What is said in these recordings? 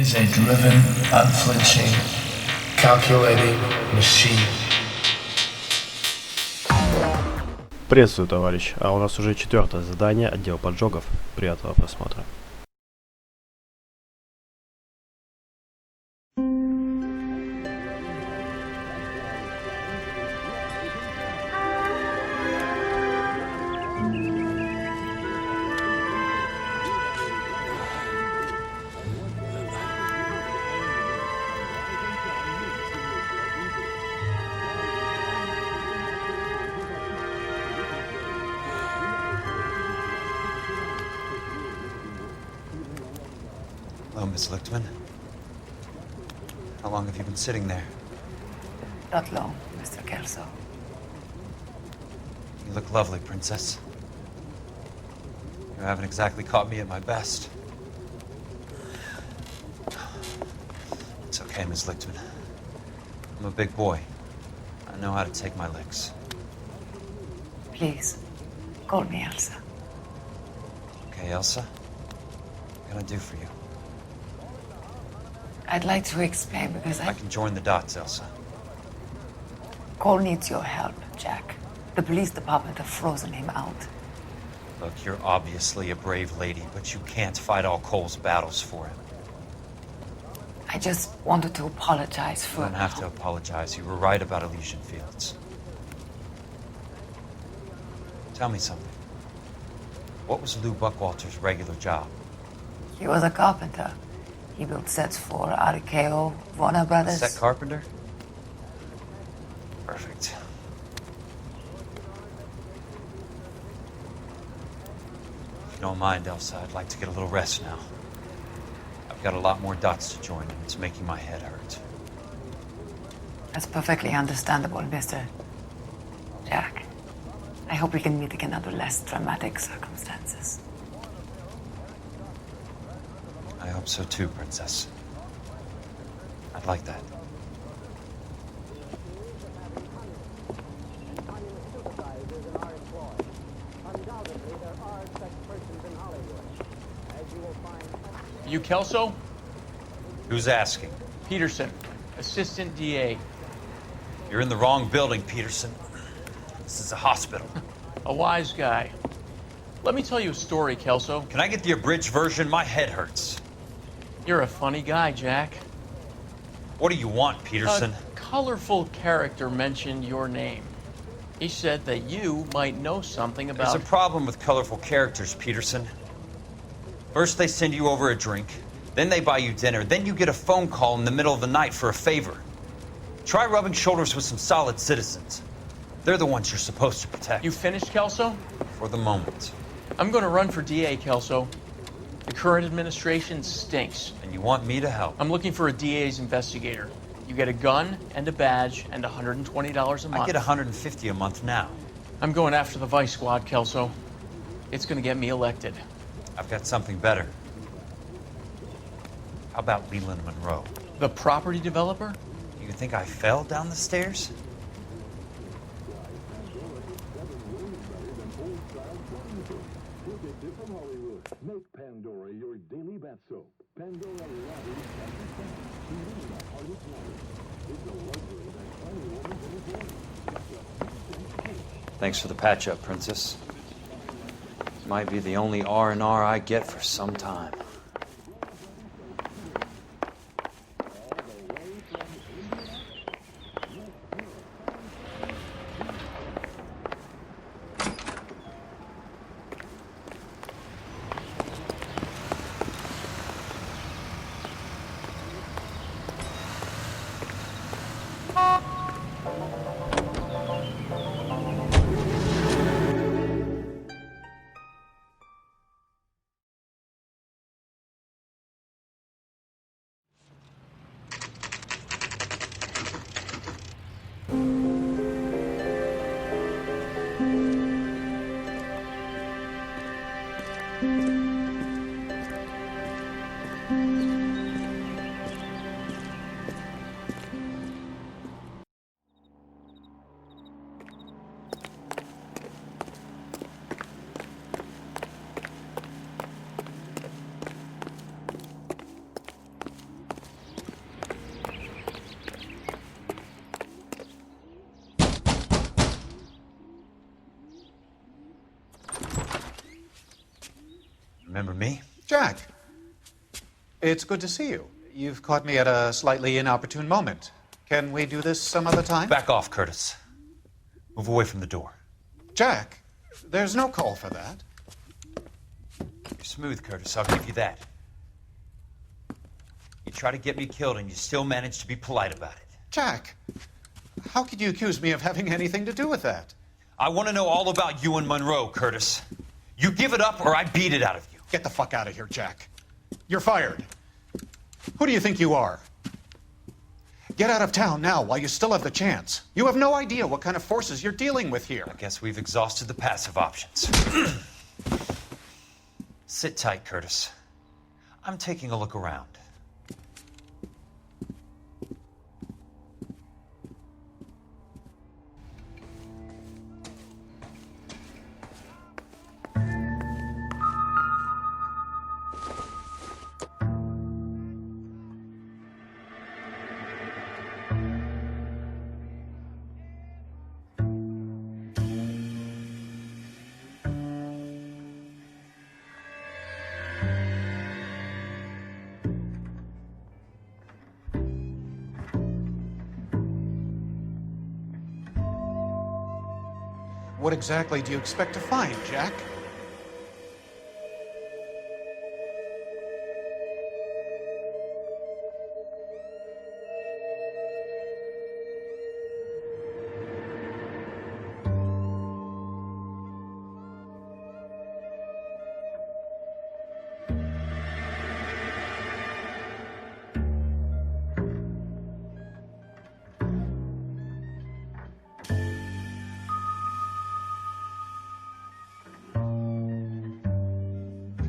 is a driven, unflinching, calculating machine. Приветствую, товарищ. А у нас уже четвертое задание, отдел поджогов. Приятного просмотра. Hello, Miss Lichtman. How long have you been sitting there? Not long, Mr. Kelso. You look lovely, Princess. You haven't exactly caught me at my best. It's okay, Miss Lichtman. I'm a big boy. I know how to take my licks. Please, call me Elsa. Okay, Elsa? What can I do for you? I'd like to explain because I can join the dots, Elsa. Cole needs your help, Jack. The police department have frozen him out. Look, you're obviously a brave lady, but you can't fight all Cole's battles for him. I just wanted to apologize for... You don't have to apologize. You were right about Elysian Fields. Tell me something. What was Lou Buckwalter's regular job? He was a carpenter. He built sets for RKO, Warner Brothers. Set carpenter? Perfect. If you don't mind, Elsa, I'd like to get a little rest now. I've got a lot more dots to join, and it's making my head hurt. That's perfectly understandable, Mr. Jack. I hope we can meet again under less dramatic circumstances. I hope so too, Princess. I'd like that. You Kelso? Who's asking? Peterson, assistant DA. You're in the wrong building, Peterson. This is a hospital. A wise guy. Let me tell you a story, Kelso. Can I get the abridged version? My head hurts. You're a funny guy, Jack. What do you want, Peterson? A colorful character mentioned your name. He said that you might know something about... There's a problem with colorful characters, Peterson. First they send you over a drink, then they buy you dinner, then you get a phone call in the middle of the night for a favor. Try rubbing shoulders with some solid citizens. They're the ones you're supposed to protect. You finished, Kelso? For the moment. I'm going to run for DA, Kelso. The current administration stinks. And you want me to help? I'm looking for a DA's investigator. You get a gun and a badge and $120 a month. I get $150 a month now. I'm going after the Vice Squad, Kelso. It's going to get me elected. I've got something better. How about Leland Monroe? The property developer? You think I fell down the stairs? Make Pandora your daily bath soap. Pandora lathers Thanks for the patch-up, Princess. Might be the only R&R I get for some time. Jack, it's good to see you. You've caught me at a slightly inopportune moment. Can we do this some other time? Back off, Curtis. Move away from the door. Jack, there's no call for that. You're smooth, Curtis. I'll give you that. You try to get me killed and you still manage to be polite about it. Jack, how could you accuse me of having anything to do with that? I want to know all about you and Monroe, Curtis. You give it up or I beat it out of you. Get the fuck out of here, Jack. You're fired. Who do you think you are? Get out of town now while you still have the chance. You have no idea what kind of forces you're dealing with here. I guess we've exhausted the passive options. Sit tight, Curtis. I'm taking a look around. What exactly do you expect to find, Jack?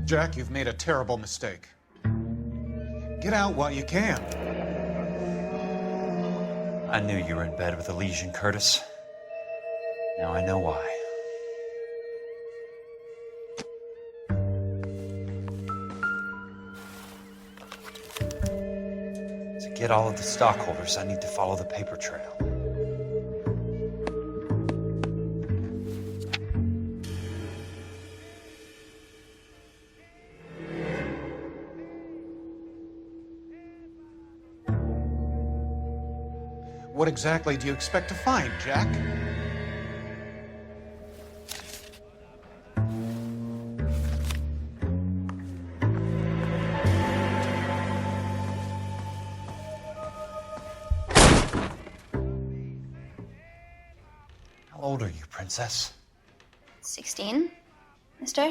Jack, you've made a terrible mistake. Get out while you can. I knew you were in bed with a lesion, Curtis. Now I know why. To get all of the stockholders, I need to follow the paper trail. What exactly do you expect to find, Jack? How old are you, Princess? 16, mister?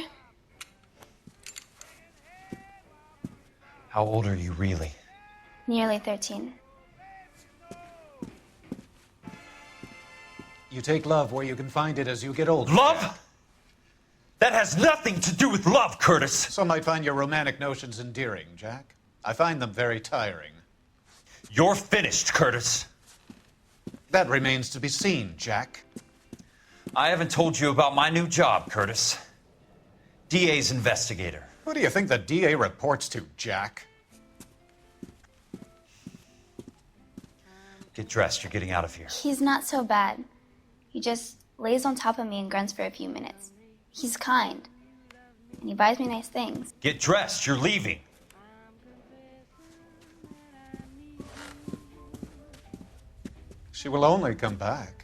How old are you really? Nearly 13. You take love where you can find it as you get older. Love? That has nothing to do with love, Curtis. Some might find your romantic notions endearing, Jack. I find them very tiring. You're finished, Curtis. That remains to be seen, Jack. I haven't told you about my new job, Curtis. DA's investigator. Who do you think the DA reports to, Jack? Get dressed, you're getting out of here. He's not so bad. He just lays on top of me and grunts for a few minutes. He's kind. And he buys me nice things. Get dressed, you're leaving. She will only come back.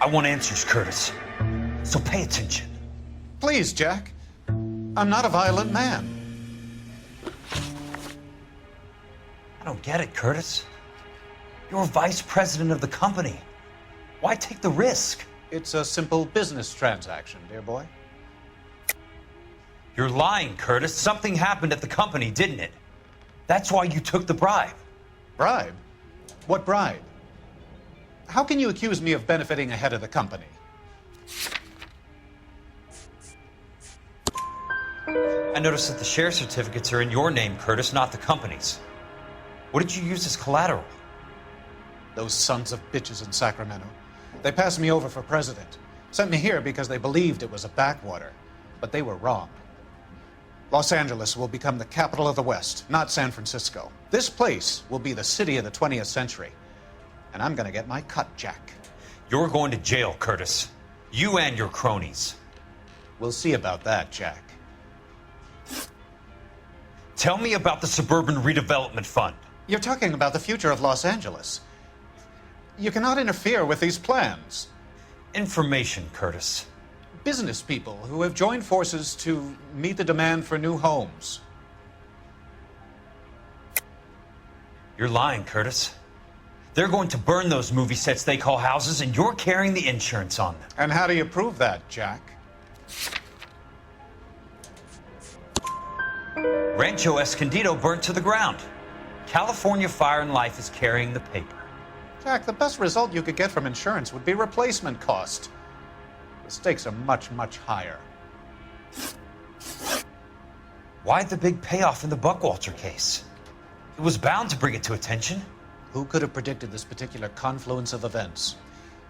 I want answers, Curtis. So pay attention. Please, Jack. I'm not a violent man. I don't get it, Curtis. You're vice president of the company. Why take the risk? It's a simple business transaction, dear boy. You're lying, Curtis. Something happened at the company, didn't it? That's why you took the bribe. Bribe? What bribe? How can you accuse me of benefiting ahead of the company? I noticed that the share certificates are in your name, Curtis, not the company's. What did you use as collateral? Those sons of bitches in Sacramento. They passed me over for president. Sent me here because they believed it was a backwater. But they were wrong. Los Angeles will become the capital of the West, not San Francisco. This place will be the city of the 20th century. And I'm gonna get my cut, Jack. You're going to jail, Curtis. You and your cronies. We'll see about that, Jack. Tell me about the Suburban Redevelopment Fund. You're talking about the future of Los Angeles. You cannot interfere with these plans. Information, Curtis. Business people who have joined forces to meet the demand for new homes. You're lying, Curtis. They're going to burn those movie sets they call houses, and you're carrying the insurance on them. And how do you prove that, Jack? Rancho Escondido burnt to the ground. California Fire and Life is carrying the paper. Jack, the best result you could get from insurance would be replacement cost. The stakes are much, much higher. Why the big payoff in the Buckwalter case? It was bound to bring it to attention. Who could have predicted this particular confluence of events?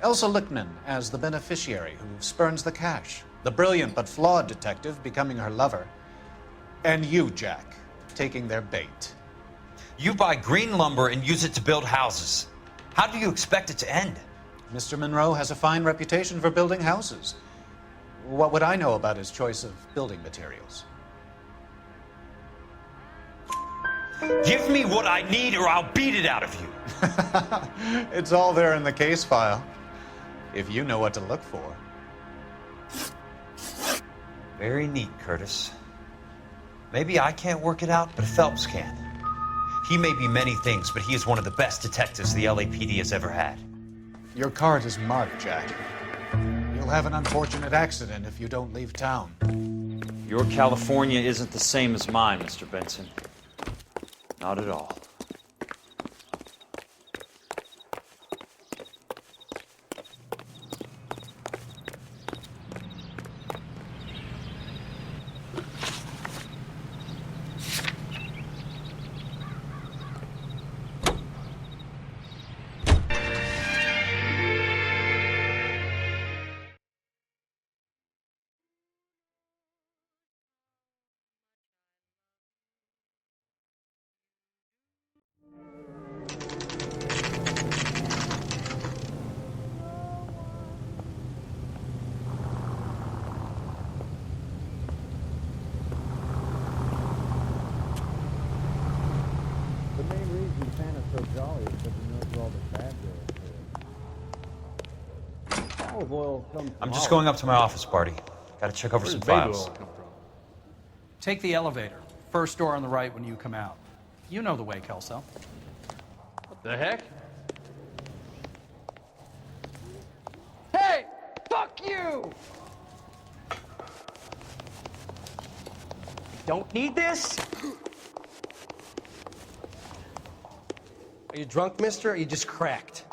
Elsa Lichtman as the beneficiary who spurns the cash. The brilliant but flawed detective becoming her lover. And you, Jack, taking their bait. You buy green lumber and use it to build houses. How do you expect it to end? Mr. Monroe has a fine reputation for building houses. What would I know about his choice of building materials? Give me what I need or I'll beat it out of you. It's all there in the case file, if you know what to look for. Very neat, Curtis. Maybe I can't work it out, but Phelps can. He may be many things, but he is one of the best detectives the LAPD has ever had. Your card is marked, Jack. You'll have an unfortunate accident if you don't leave town. Your California isn't the same as mine, Mr. Benson. Not at all. I'm just going up to my office, Barty. Gotta check over some files. Take the elevator. First door on the right when you come out. You know the way, Kelso. What the heck? Hey! Fuck you! Don't need this? Are you drunk, mister, or are you just cracked?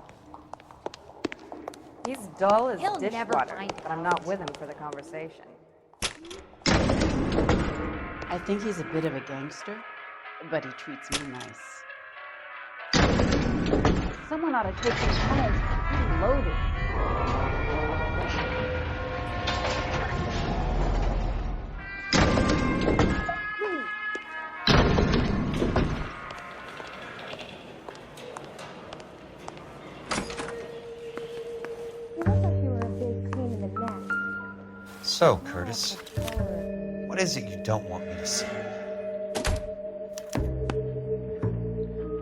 He's dull as He'll never dishwater, find but I'm not with him for the conversation. I think he's a bit of a gangster, but he treats me nice. Someone ought to take him home. He's loaded. So, Curtis, what is it you don't want me to see?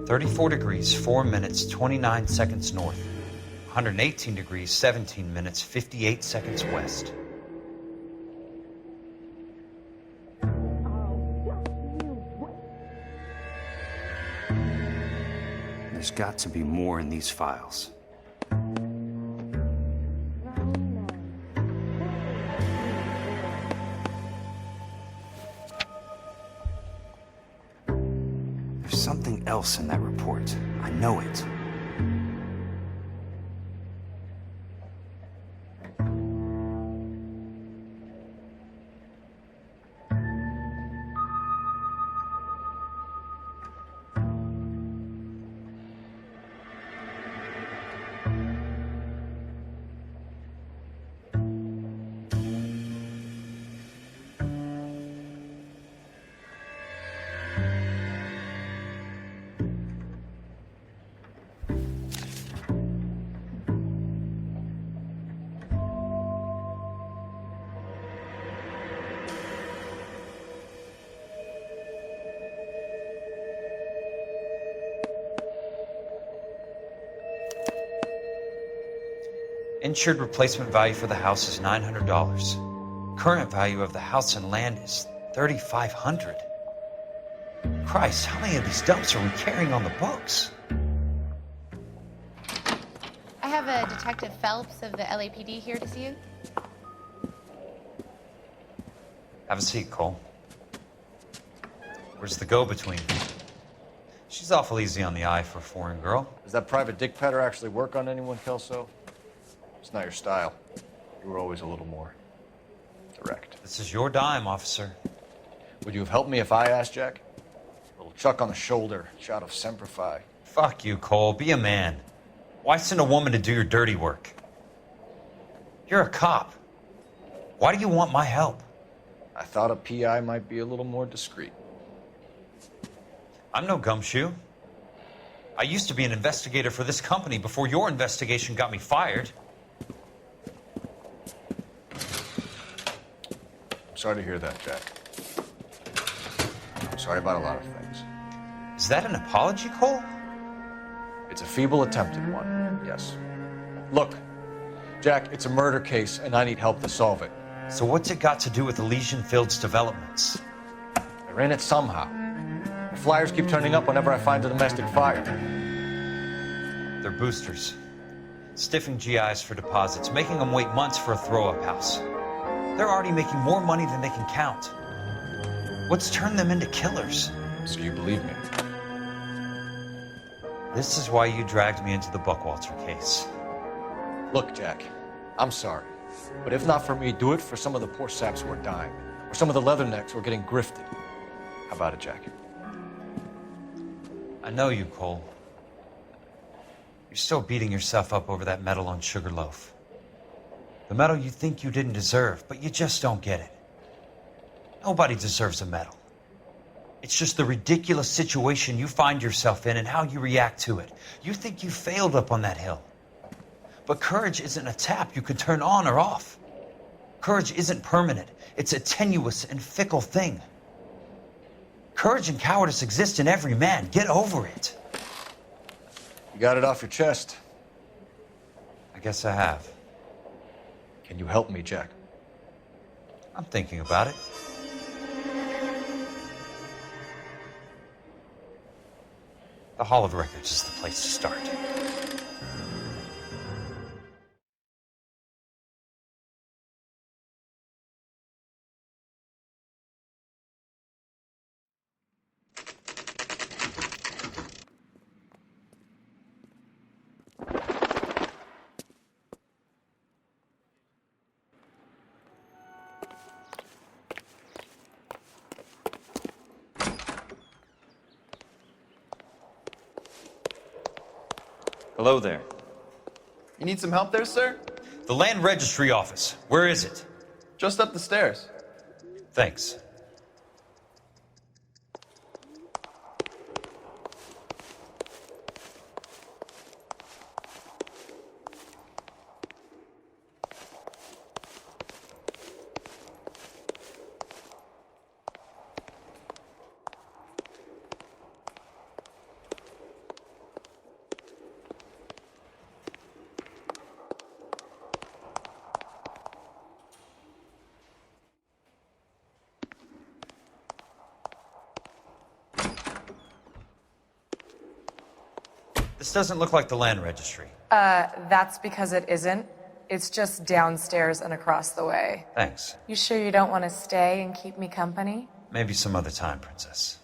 34 degrees, 4 minutes, 29 seconds north. 118 degrees, 17 minutes, 58 seconds west. There's got to be more in these files. There's something else in that report. I know it. Insured replacement value for the house is $900. Current value of the house and land is $3,500. Christ, how many of these dumps are we carrying on the books? I have a Detective Phelps of the LAPD here to see you. Have a seat, Cole. Where's the go-between? She's awful easy on the eye for a foreign girl. Does that private dick petter actually work on anyone, Kelso? It's not your style. You were always a little more direct. This is your dime, officer. Would you have helped me if I asked, Jack? A little chuck on the shoulder, shot of Semper Fi. Fuck you, Cole. Be a man. Why send a woman to do your dirty work? You're a cop. Why do you want my help? I thought a PI might be a little more discreet. I'm no gumshoe. I used to be an investigator for this company before your investigation got me fired. Sorry to hear that, Jack. I'm sorry about a lot of things. Is that an apology, Cole? It's a feeble attempt at one, yes. Look, Jack, it's a murder case, and I need help to solve it. So what's it got to do with Elysian Fields developments? They're in it somehow. The flyers keep turning up whenever I find a domestic fire. They're boosters. Stiffing GIs for deposits, making them wait months for a throw-up house. They're already making more money than they can count. What's turned them into killers? So you believe me? This is why you dragged me into the Buckwalter case. Look, Jack, I'm sorry. But if not for me, do it for some of the poor saps who are dying. Or some of the leathernecks who are getting grifted. How about it, Jack? I know you, Cole. You're still beating yourself up over that medal on Sugarloaf. The medal you think you didn't deserve, but you just don't get it. Nobody deserves a medal. It's just the ridiculous situation you find yourself in and how you react to it. You think you failed up on that hill. But courage isn't a tap you can turn on or off. Courage isn't permanent. It's a tenuous and fickle thing. Courage and cowardice exist in every man. Get over it. You got it off your chest. I guess I have. Can you help me, Jack? I'm thinking about it. The Hall of Records is the place to start. Hello there. You need some help there, sir? The Land Registry Office. Where is it? Just up the stairs. Thanks. This doesn't look like the Land Registry. That's because it isn't. It's just downstairs and across the way. Thanks. You sure you don't want to stay and keep me company? Maybe some other time, Princess.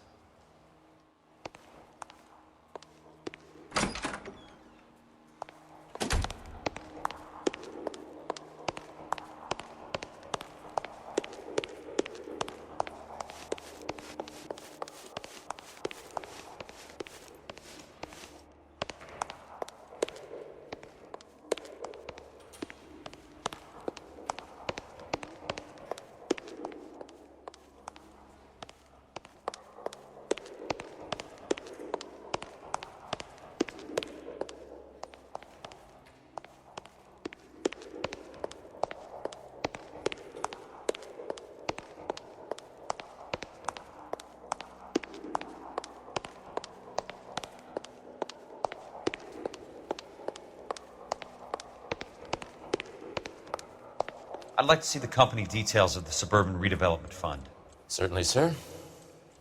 I'd like to see the company details of the Suburban Redevelopment Fund. Certainly, sir.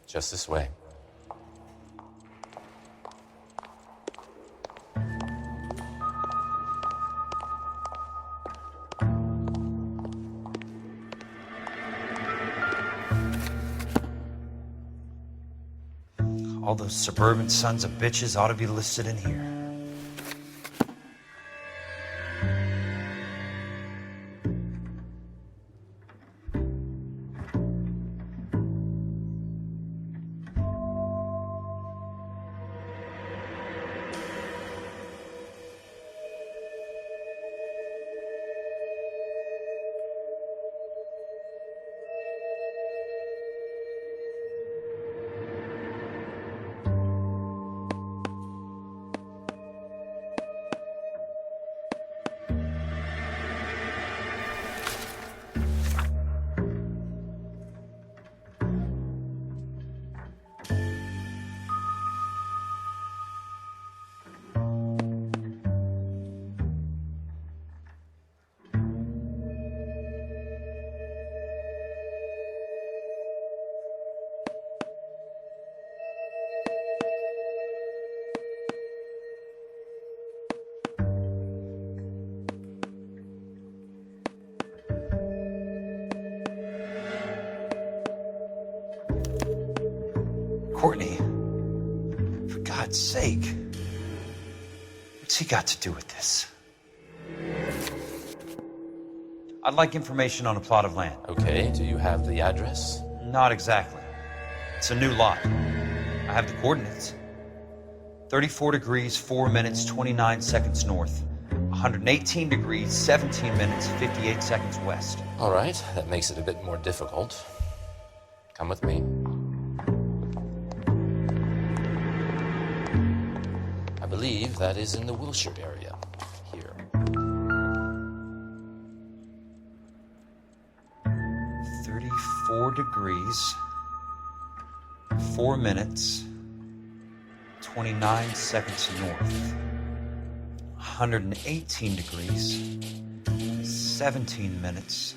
Just this way. All those suburban sons of bitches ought to be listed in here. Courtney, for God's sake, what's he got to do with this? I'd like information on a plot of land. Okay, do you have the address? Not exactly. It's a new lot. I have the coordinates. 34 degrees, 4 minutes, 29 seconds north. 118 degrees, 17 minutes, 58 seconds west. All right, that makes it a bit more difficult. Come with me. I believe that is in the Wilshire area. Here. 34 degrees, 4 minutes, 29 seconds north. 118 degrees, 17 minutes,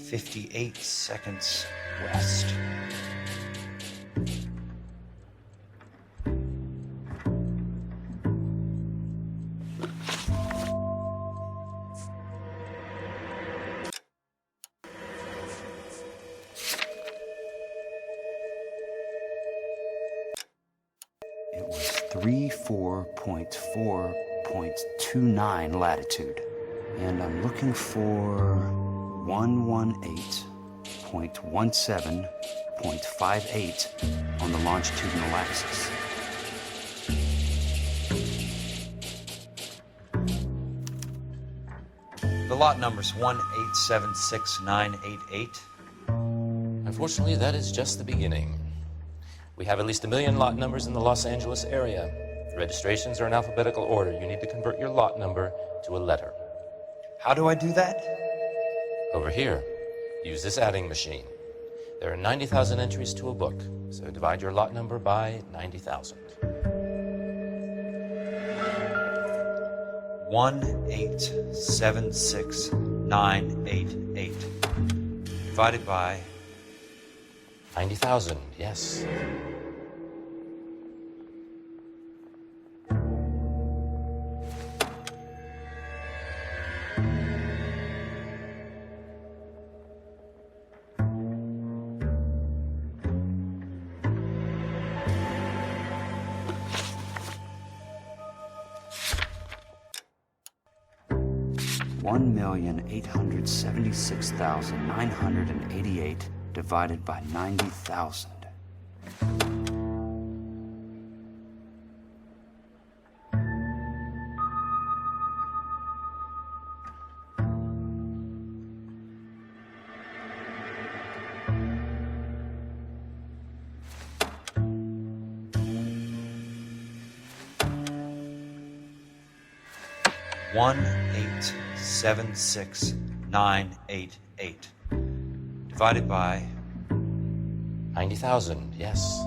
58 seconds west. It was 34.4.29 latitude, and I'm looking for 118.17.58 on the longitudinal axis. The lot number's 1876988. Unfortunately, that is just the beginning. We have at least 1 million lot numbers in the Los Angeles area. The registrations are in alphabetical order. You need to convert your lot number to a letter. How do I do that? Over here. Use this adding machine. There are 90,000 entries to a book, so divide your lot number by 90,000. 1876988 divided by 90,000, yes. $1,876,988 divided by 90,000. $1,876,988 divided by 90,000, yes.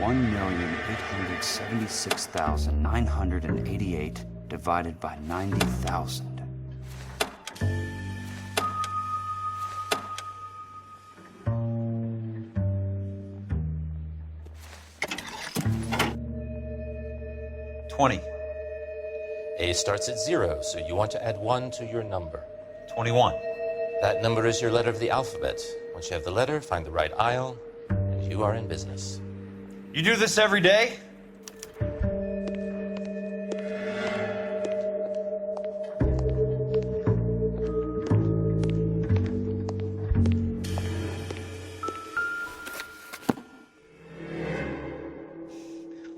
1,876,988 divided by 90,000. A starts at 0, so you want to add 1 to your number. 21. That number is your letter of the alphabet. Once you have the letter, find the right aisle, and you are in business. You do this every day?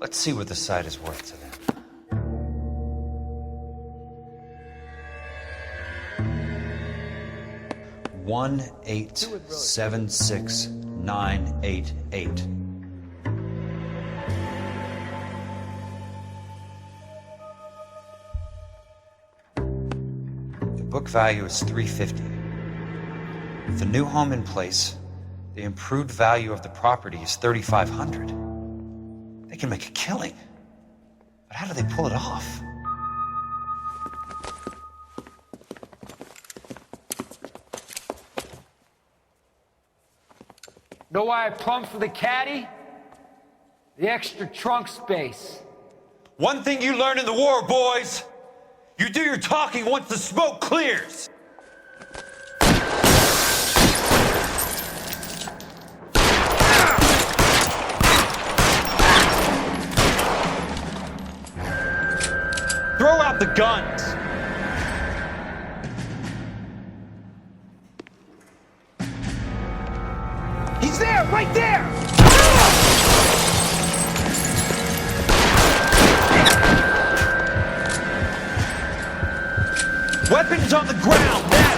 Let's see what the site is worth to them. $1,876,988. The book value is $350. With the new home in place, the improved value of the property is $3,500. They can make a killing. But how do they pull it off? Know why I plumbed for the caddy? The extra trunk space. One thing you learn in the war, boys. You do your talking once the smoke clears. Throw out the guns. He's there, right there! Weapons on the ground, now!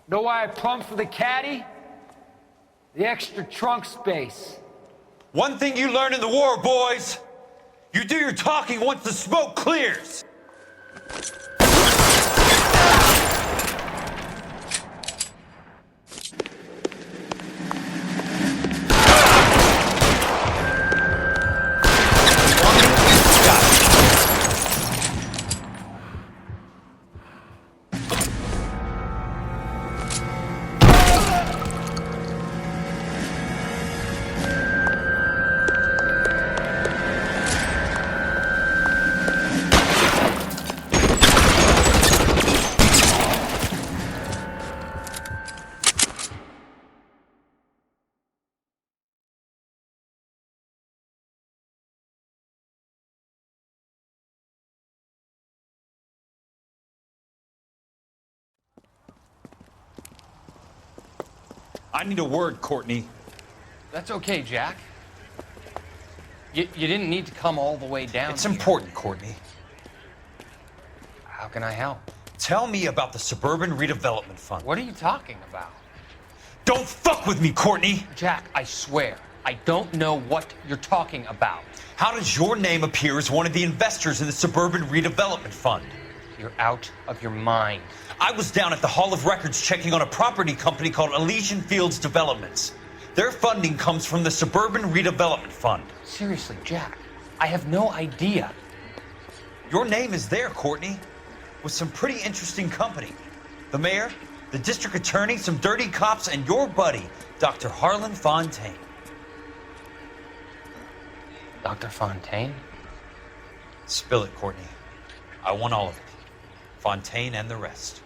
Know why I plumbed for the caddy? The extra trunk space. One thing you learn in the war, boys. You do your talking once the smoke clears. I need a word, Courtney. That's okay, Jack. You didn't need to come all the way down. It's important, Courtney. How can I help? Tell me about the Suburban Redevelopment Fund. What are you talking about? Don't fuck with me, Courtney! Jack, I swear, I don't know what you're talking about. How does your name appear as one of the investors in the Suburban Redevelopment Fund? You're out of your mind. I was down at the Hall of Records checking on a property company called Elysian Fields Developments. Their funding comes from the Suburban Redevelopment Fund. Seriously, Jack, I have no idea. Your name is there, Courtney, with some pretty interesting company. The mayor, the district attorney, some dirty cops, and your buddy, Dr. Harlan Fontaine. Dr. Fontaine? Spill it, Courtney. I want all of it. Fontaine and the rest.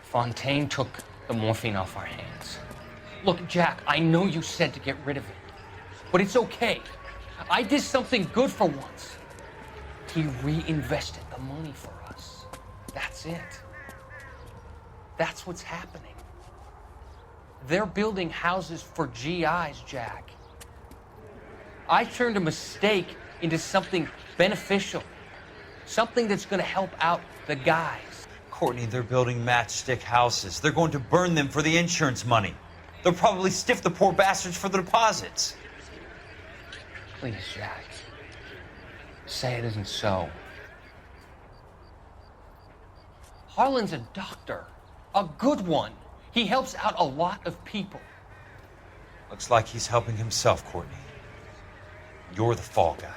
Fontaine took the morphine off our hands. Look, Jack, I know you said to get rid of it, but it's okay. I did something good for once. He reinvested the money for us. That's it. That's what's happening. They're building houses for GIs, Jack. I turned a mistake into something beneficial, something that's going to help out the guys. Courtney, they're building matchstick houses. They're going to burn them for the insurance money. They'll probably stiff the poor bastards for the deposits. Please, Jack. Say it isn't so. Harlan's a doctor. A good one. He helps out a lot of people. Looks like he's helping himself, Courtney. You're the fall guy.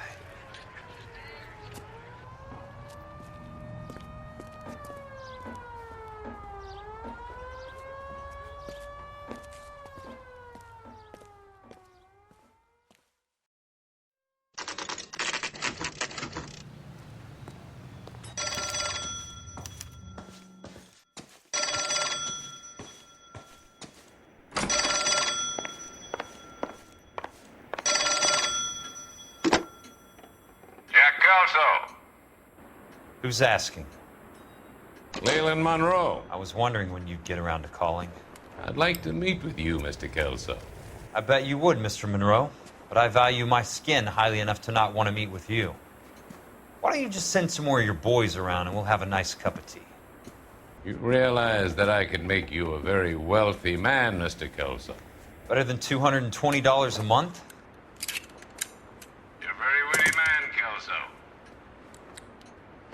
Who's asking? Leland Monroe. I was wondering when you'd get around to calling. I'd like to meet with you, Mr. Kelso. I bet you would, Mr. Monroe. But I value my skin highly enough to not want to meet with you. Why don't you just send some more of your boys around and we'll have a nice cup of tea? You realize that I could make you a very wealthy man, Mr. Kelso. Better than $220 a month? You're a very witty man, Kelso.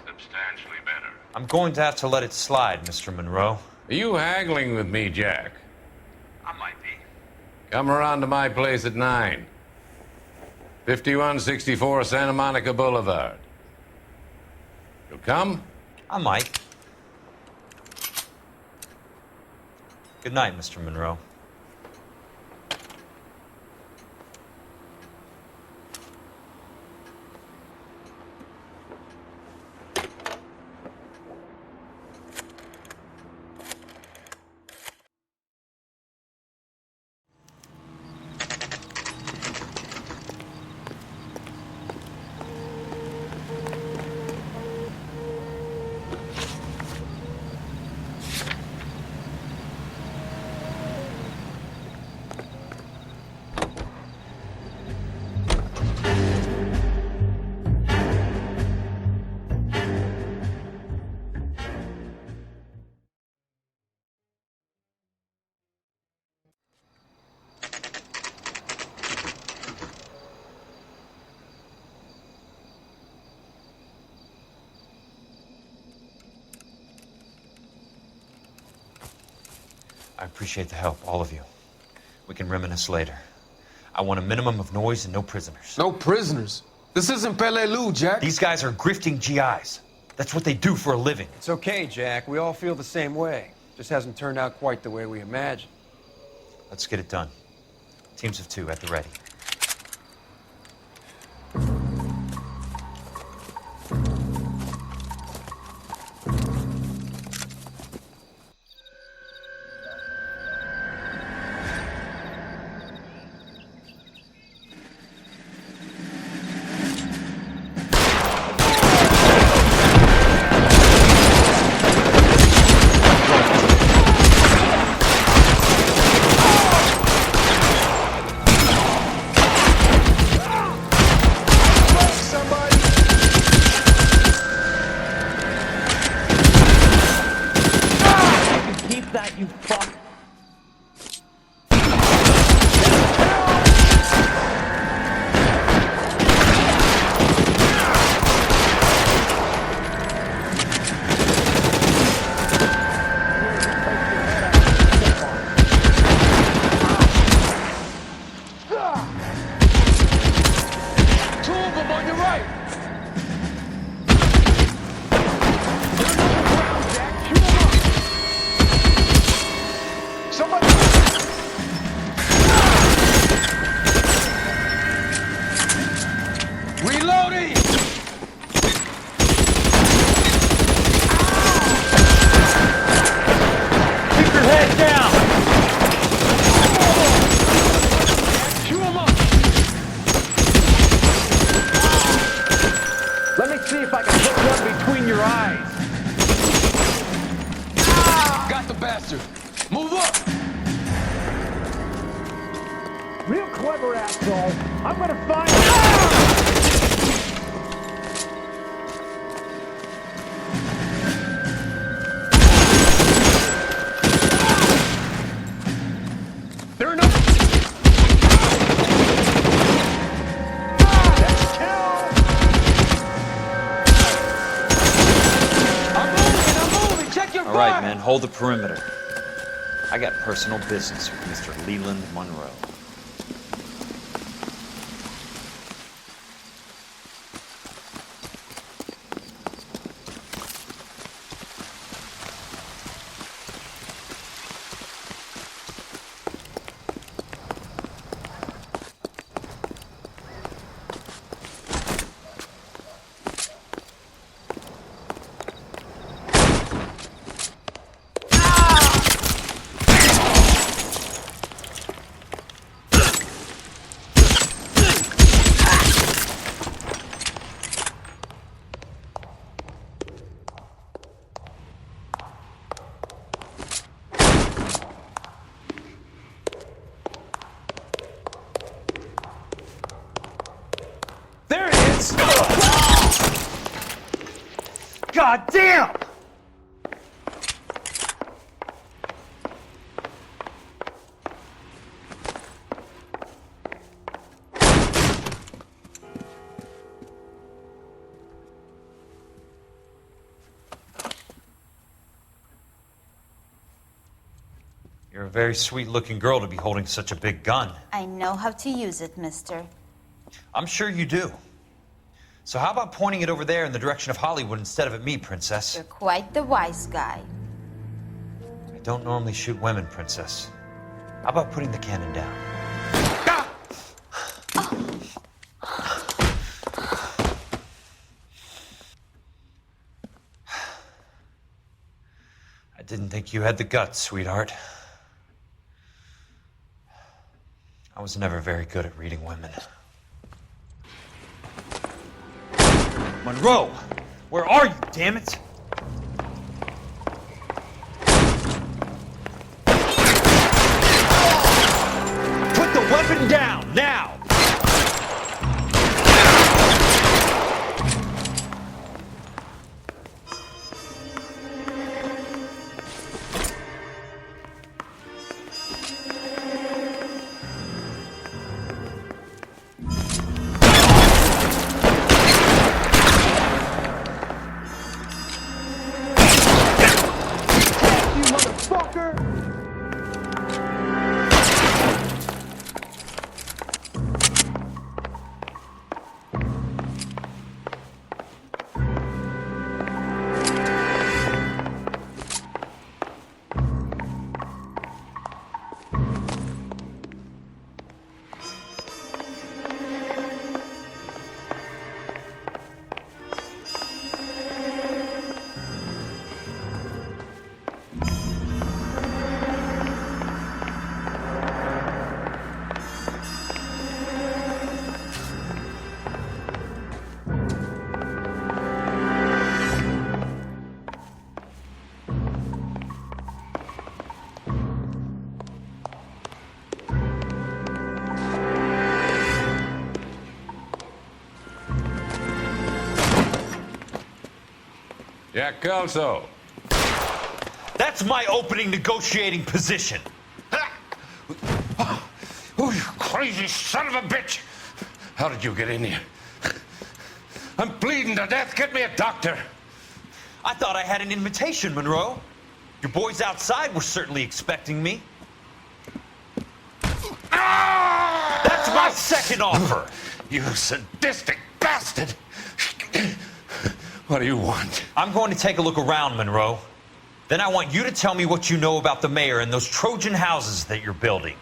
Substantially better. I'm going to have to let it slide, Mr. Monroe. Are you haggling with me, Jack? I might be. Come around to my place at 9. 5164 Santa Monica Boulevard. You'll come? I might. Good night, Mr. Monroe. I appreciate the help, all of you. We can reminisce later. I want a minimum of noise and no prisoners. No prisoners? This isn't Pelelu, Jack. These guys are grifting GIs. That's what they do for a living. It's okay, Jack. We all feel the same way. Just hasn't turned out quite the way we imagined. Let's get it done. Teams of 2 at the ready. right, men. Hold the perimeter. I got personal business with Mr. Leland Monroe. God damn! You're a very sweet-looking girl to be holding such a big gun. I know how to use it, mister. I'm sure you do. So how about pointing it over there in the direction of Hollywood instead of at me, Princess? You're quite the wise guy. I don't normally shoot women, Princess. How about putting the cannon down? I didn't think you had the guts, sweetheart. I was never very good at reading women. Monroe! Where are you, damn it? Put the weapon down, now! Jack Kelso. That's my opening negotiating position. Oh, you crazy son of a bitch! How did you get in here? I'm bleeding to death. Get me a doctor. I thought I had an invitation, Monroe. Your boys outside were certainly expecting me. That's my second offer. You sadistic bastard! What do you want? I'm going to take a look around, Monroe. Then I want you to tell me what you know about the mayor and those Trojan houses that you're building.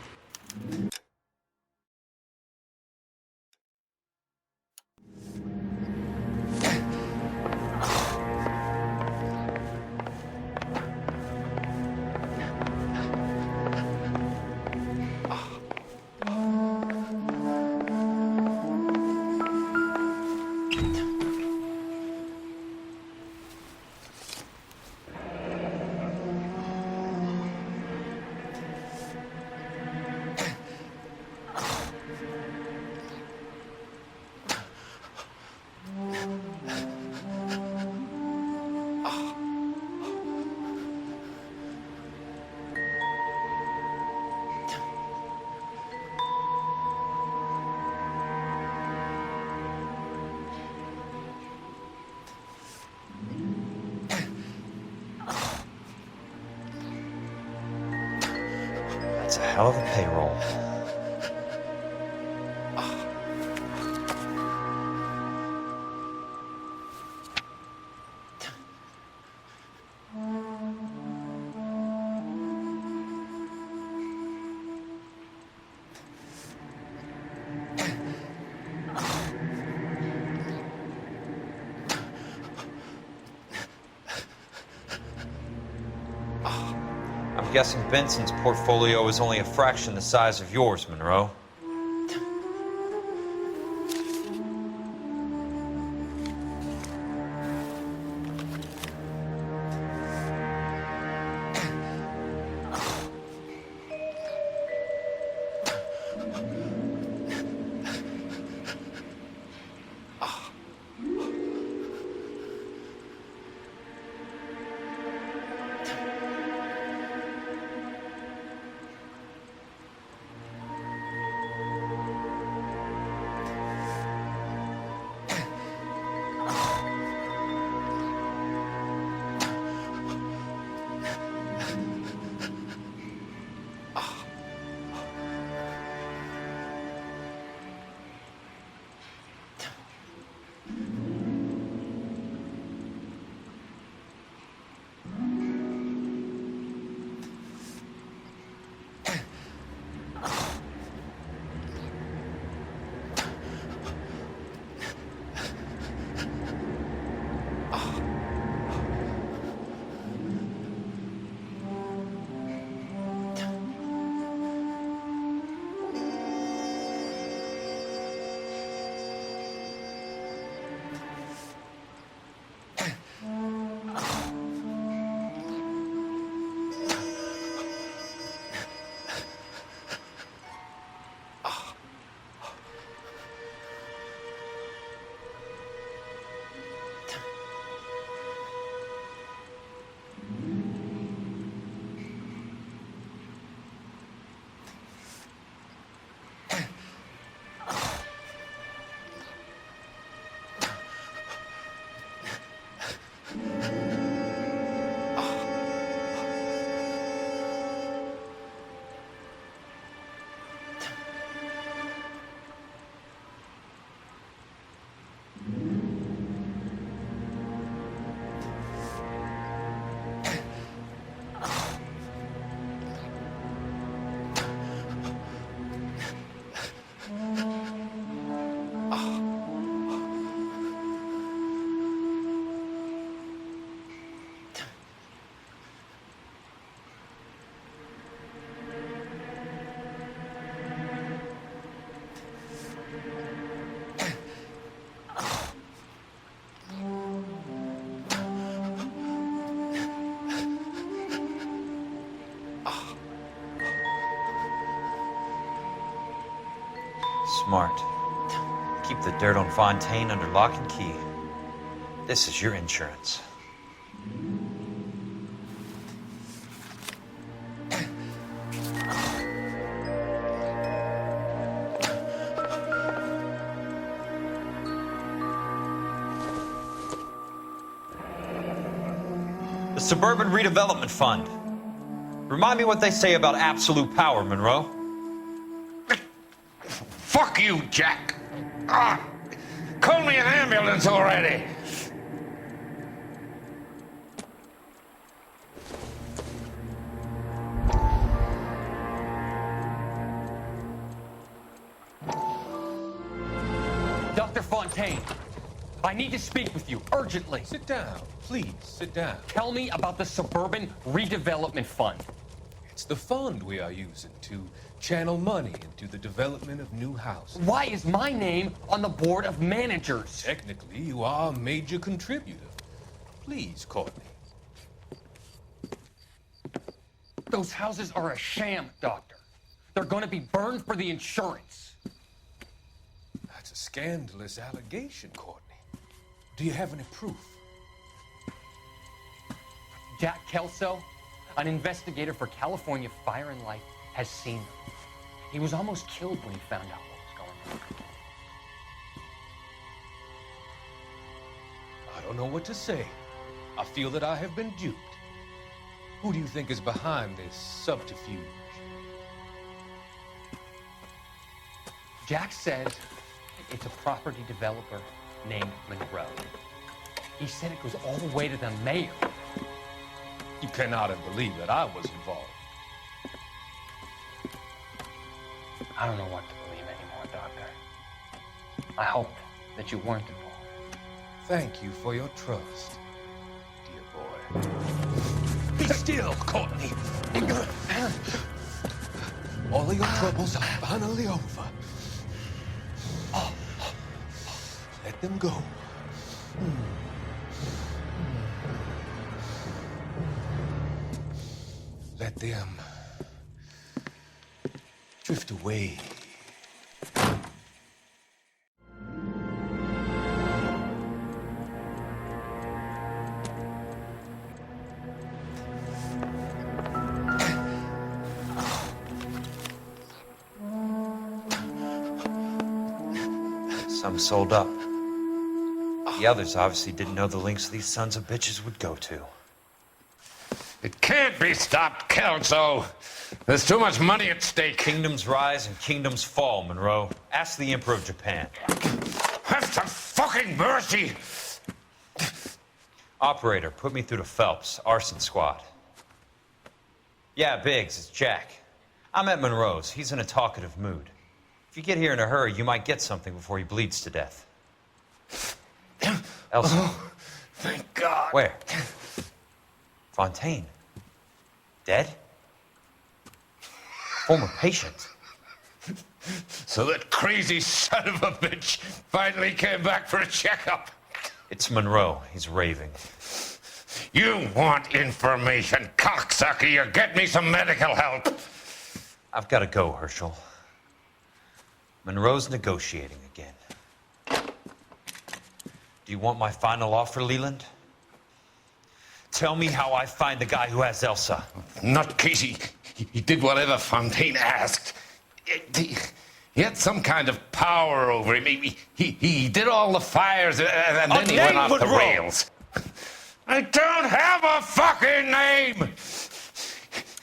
That's a hell of a payroll. I'm guessing Benson's portfolio is only a fraction the size of yours, Monroe. Smart. Keep the dirt on Fontaine under lock and key. This is your insurance. The Suburban Redevelopment Fund. Remind me what they say about absolute power, Monroe. Fuck you, Jack. Call me an ambulance already. Dr. Fontaine, I need to speak with you urgently. Sit down, please, sit down. Tell me about the Suburban Redevelopment Fund. It's the fund we are using to channel money into the development of new houses. Why is my name on the board of managers? Technically, you are a major contributor. Please, Courtney. Those houses are a sham, Doctor. They're going to be burned for the insurance. That's a scandalous allegation, Courtney. Do you have any proof? Jack Kelso, an investigator for California Fire and Life, has seen them. He was almost killed when he found out what was going on. I don't know what to say. I feel that I have been duped. Who do you think is behind this subterfuge? Jack says it's a property developer named Monroe. He said it goes all the way to the mayor. You cannot believe that I was involved. I don't know what to believe anymore, Doctor. I hope that you weren't involved. Thank you for your trust, dear boy. Be still, Courtney. All of your troubles are finally over. Let them go. Let them drift away. Some sold up. The others obviously didn't know the links these sons of bitches would go to. It can't be stopped, Kelso. There's too much money at stake. Kingdoms rise and kingdoms fall, Monroe. Ask the Emperor of Japan. Have some fucking mercy! Operator, put me through to Phelps, arson squad. Yeah, Biggs, it's Jack. I'm at Monroe's. He's in a talkative mood. If you get here in a hurry, you might get something before he bleeds to death. Elsa. Oh, thank God. Where? Fontaine. Dead? Former patient. So that crazy son of a bitch finally came back for a checkup. It's Monroe. He's raving. You want information, cocksucker. You get me some medical help. I've got to go, Herschel. Monroe's negotiating again. Do you want my final offer, Leland? Tell me how I find the guy who has Elsa. Not Casey. He did whatever Fontaine asked. He had some kind of power over him. He did all the fires, and then he went off the rails. I don't have a fucking name!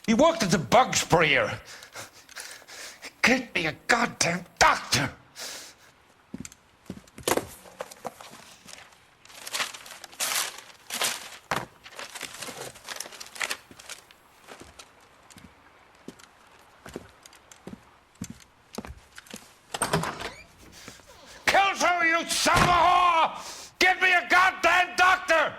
He worked as a bug sprayer. Get me a goddamn doctor! Kelso, you son of a whore! Get me a goddamn doctor!